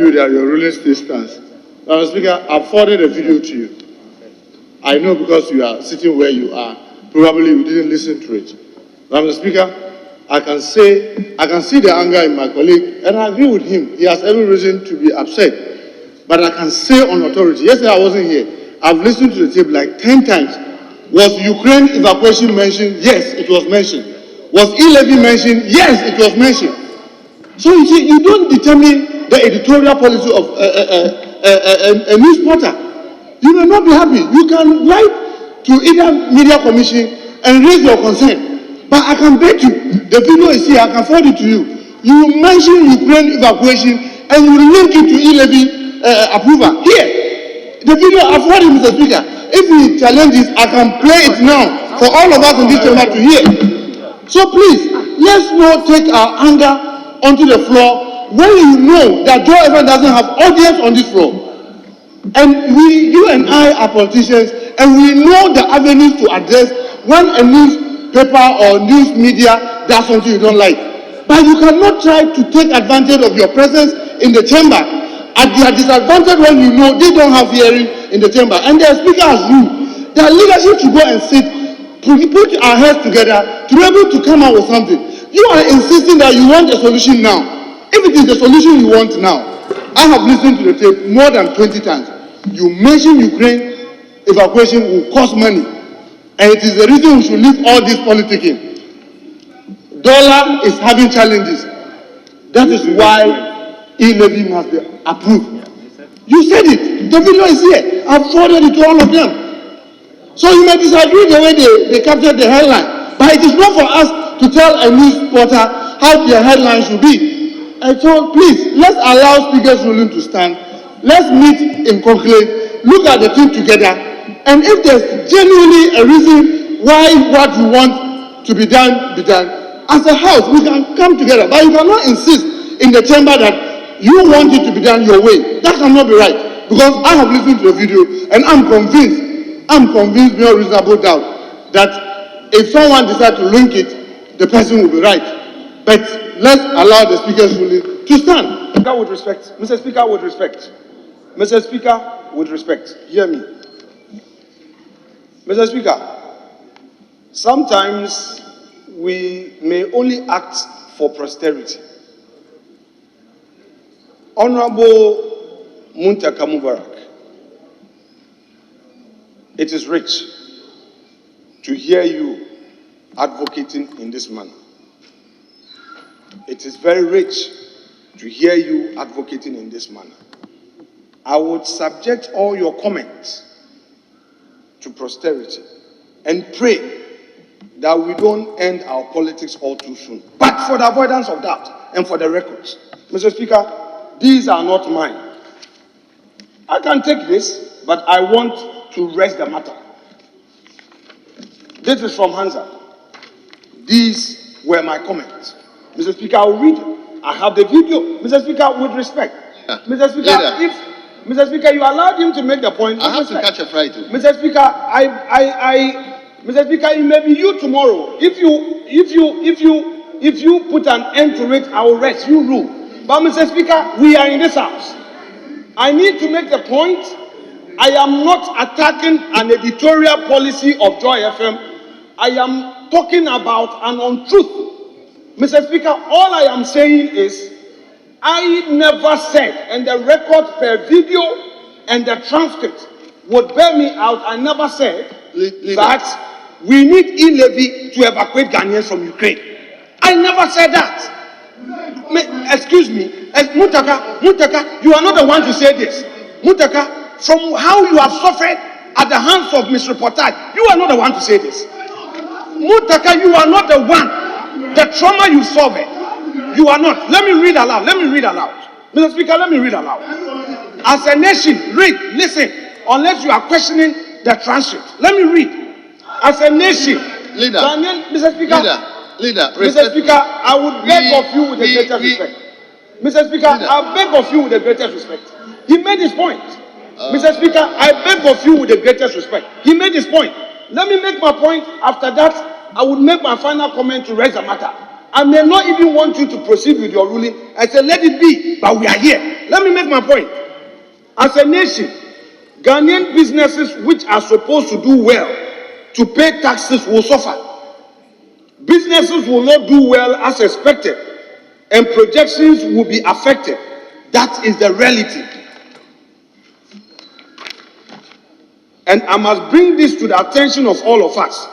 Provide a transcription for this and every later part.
you that your ruling still stands. Madam Speaker, I've forwarded a video to you. I know because you are sitting where you are, probably you didn't listen to it. Madam Speaker, I can see the anger in my colleague, and I agree with him. He has every reason to be upset. But I can say on authority, yesterday I wasn't here. I've listened to the tape like 10 times. Was Ukraine evacuation mentioned? Yes, it was mentioned. Was e-levy mentioned? Yes, it was mentioned. So you see, you don't determine the editorial policy of a news portal. You may not be happy. You can write to either media commission and raise your concern. But I can bet you, the video is here, I can forward it to you. You mention Ukraine evacuation and you link it to e-levy approval. Here, the video, I've heard it, Mr. Speaker. If we challenge this, I can play it now for all of us in this chamber to hear. So please, let's not take our anger onto the floor when you know that Joe Evans doesn't have audience on this floor. And you and I are politicians, and we know the avenues to address when a newspaper or news media does something you don't like. But you cannot try to take advantage of your presence in the chamber at their disadvantage when you know they don't have hearing in the chamber. And their speaker has ruled that leadership should go and sit, put our heads together to be able to come out with something. You are insisting that you want a solution now. If it is the solution you want now, I have listened to the tape more than 20 times. You mention Ukraine evacuation will cost money. And it is the reason we should leave all this politicking. Dollar is having challenges. That is why e-levy must be approved. You said it. The video is here. I've forwarded it to all of them. So you may disagree the way they captured the headline. But it is not for us to tell a news portal how their headline should be. I told, please, let's allow Speaker's ruling to stand. Let's meet in conclave, look at the thing together, and if there's genuinely a reason why what you want to be done, as a house, we can come together. But you cannot insist in the chamber that you want it to be done your way. That cannot be right. Because I have listened to the video, and I'm convinced beyond reasonable doubt that if someone decides to link it, the person will be right. But let's allow the Speaker's ruling to stand. Speaker, with respect. Mr. Speaker, with respect. Mr. Speaker, with respect. Hear me. Mr. Speaker, sometimes we may only act for posterity. Honorable Muntaka, it is rich to hear you advocating in this manner. It is very rich to hear you advocating in this manner. I would subject all your comments to posterity and pray that we don't end our politics all too soon. But for the avoidance of doubt and for the records, Mr. Speaker, these are not mine. I can take this, but I want to rest the matter. This is from Hansa. These were my comments. Mr. Speaker, I'll read it. I have the video. Mr. Speaker, with respect. Yeah. Mr. Speaker, Mr. Speaker, you allowed him to make the point. I have to catch a flight too. Mr. Speaker, Mr. Speaker, it may be you tomorrow. If you put an end to it, I will rest. You rule. But Mr. Speaker, we are in this house. I need to make the point. I am not attacking an editorial policy of Joy FM. I am talking about an untruth. Mr. Speaker, all I am saying is, I never said, and the record per video and the transcript would bear me out, I never said that we need e-levy to evacuate Ghanaians from Ukraine. I never said that. Excuse me, Muntaka, you are not the one to say this. Muntaka, from how you have suffered at the hands of misreportage, you are not the one to say this. Muntaka, you are not the one. The trauma you suffered, you are not. Let me read aloud. Mr. Speaker, let me read aloud. As a nation, read, listen, unless you are questioning the transcript. Let me read. As a nation, leader, Mr. Speaker, Mr. Speaker, I would beg of you with the greatest respect. Mr. Speaker, I beg of you with the greatest respect. He made his point. Mr. Speaker, I beg of you with the greatest respect. He made his point. Let me make my point. After that, I would make my final comment to raise the matter. I may not even want you to proceed with your ruling. I say, let it be, but we are here. Let me make my point. As a nation, Ghanaian businesses which are supposed to do well to pay taxes will suffer. Businesses will not do well as expected, and projections will be affected. That is the reality. And I must bring this to the attention of all of us,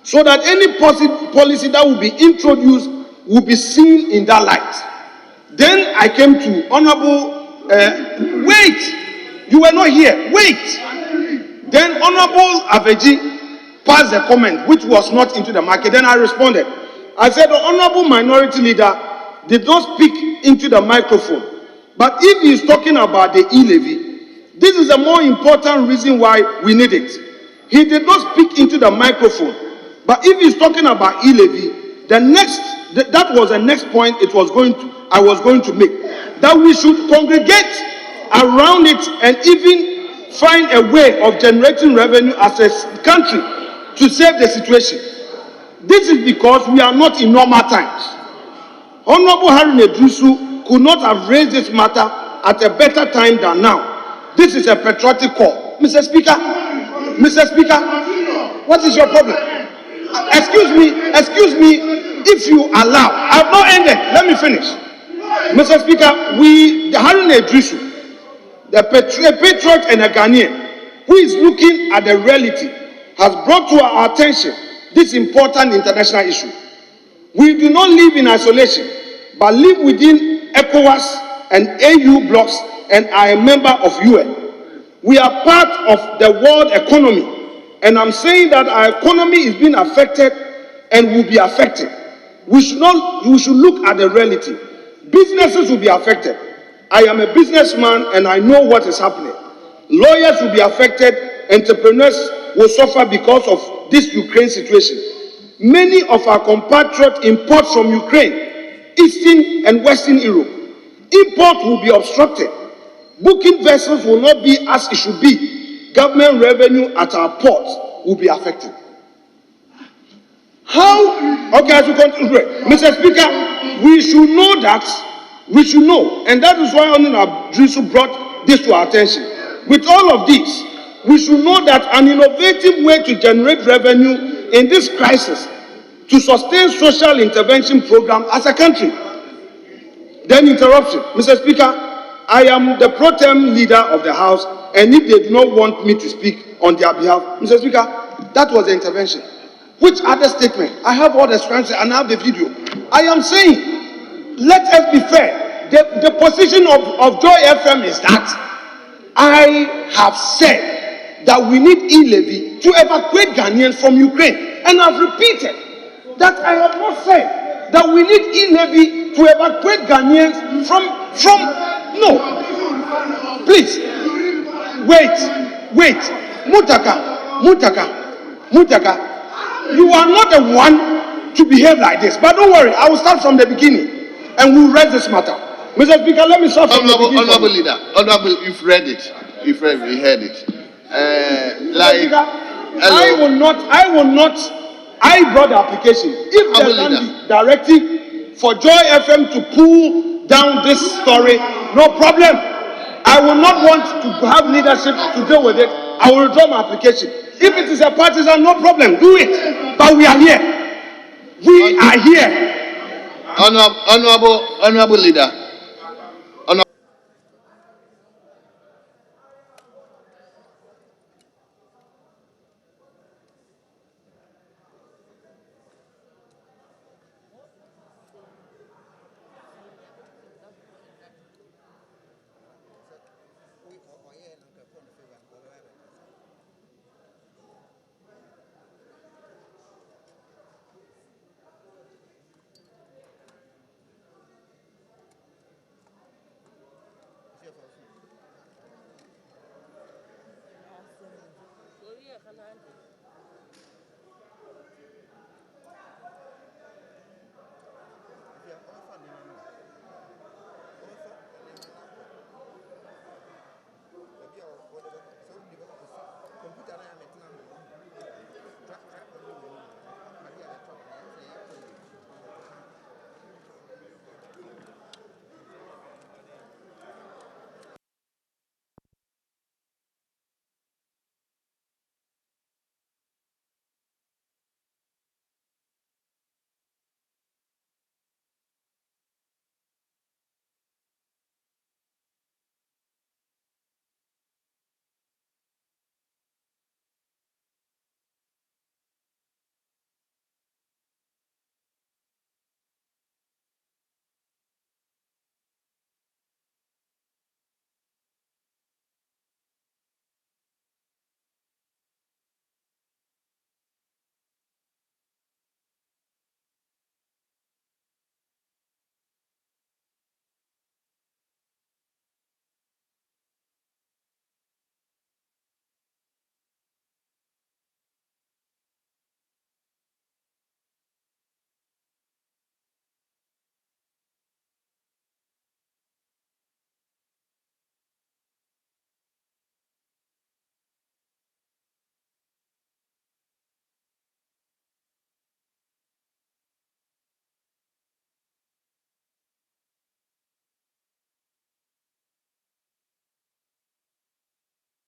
so that any policy that will be introduced will be seen in that light. Then I came to Honorable, wait, you were not here, wait. Then Honorable Aveji passed a comment which was not into the market. Then I responded. I said the Honorable Minority Leader did not speak into the microphone. But if he is talking about the e-levy, this is a more important reason why we need it. He did not speak into the microphone. But if he's talking about e-levy, that was the next point I was going to make. That we should congregate around it and even find a way of generating revenue as a country to save the situation. This is because we are not in normal times. Honorable Harry Nedrusu could not have raised this matter at a better time than now. This is a patriotic call. Mr. Speaker, what is your problem? Excuse me, if you allow. I have not ended. Let me finish. Mr. Speaker, the Harry Nedrusu, the patriot and a Ghanaian, who is looking at the reality, has brought to our attention this important international issue. We do not live in isolation, but live within ECOWAS and AU blocks and are a member of UN. We are part of the world economy, and I'm saying that our economy is being affected and will be affected. We should look at the reality. Businesses will be affected. I am a businessman and I know what is happening. Lawyers will be affected. Entrepreneurs will suffer because of this Ukraine situation. Many of our compatriots import from Ukraine, Eastern and Western Europe. Import will be obstructed. Booking vessels will not be as it should be. Government revenue at our ports will be affected. How? Okay, as we continue, Mr. Speaker, we should know that. We should know, and that is why Honorable Drisu brought this to our attention. With all of this, we should know that an innovative way to generate revenue in this crisis to sustain social intervention program as a country. Then interruption. Mr. Speaker, I am the pro tem leader of the House, and if they do not want me to speak on their behalf, Mr. Speaker, that was the intervention. Which other statement? I have all the transcripts and I have the video. I am saying, let us be fair. The position of Joy FM is that I have said that we need e-levy to evacuate Ghanaians from Ukraine. And I've repeated that I have not said that we need e-levy to evacuate Ghanaians from no. Please. Wait. Muntaka. You are not the one to behave like this. But don't worry, I will start from the beginning and we'll raise this matter. Mr. Speaker, let me start from the beginning. Honorable Leader, you've read it. We heard it. I brought the application. If there can be directive for Joy FM to pull down this story, no problem. I will not want to have leadership to deal with it. I will withdraw my application. If it is a partisan, no problem, do it. But we are here. We are here. Honorable Leader.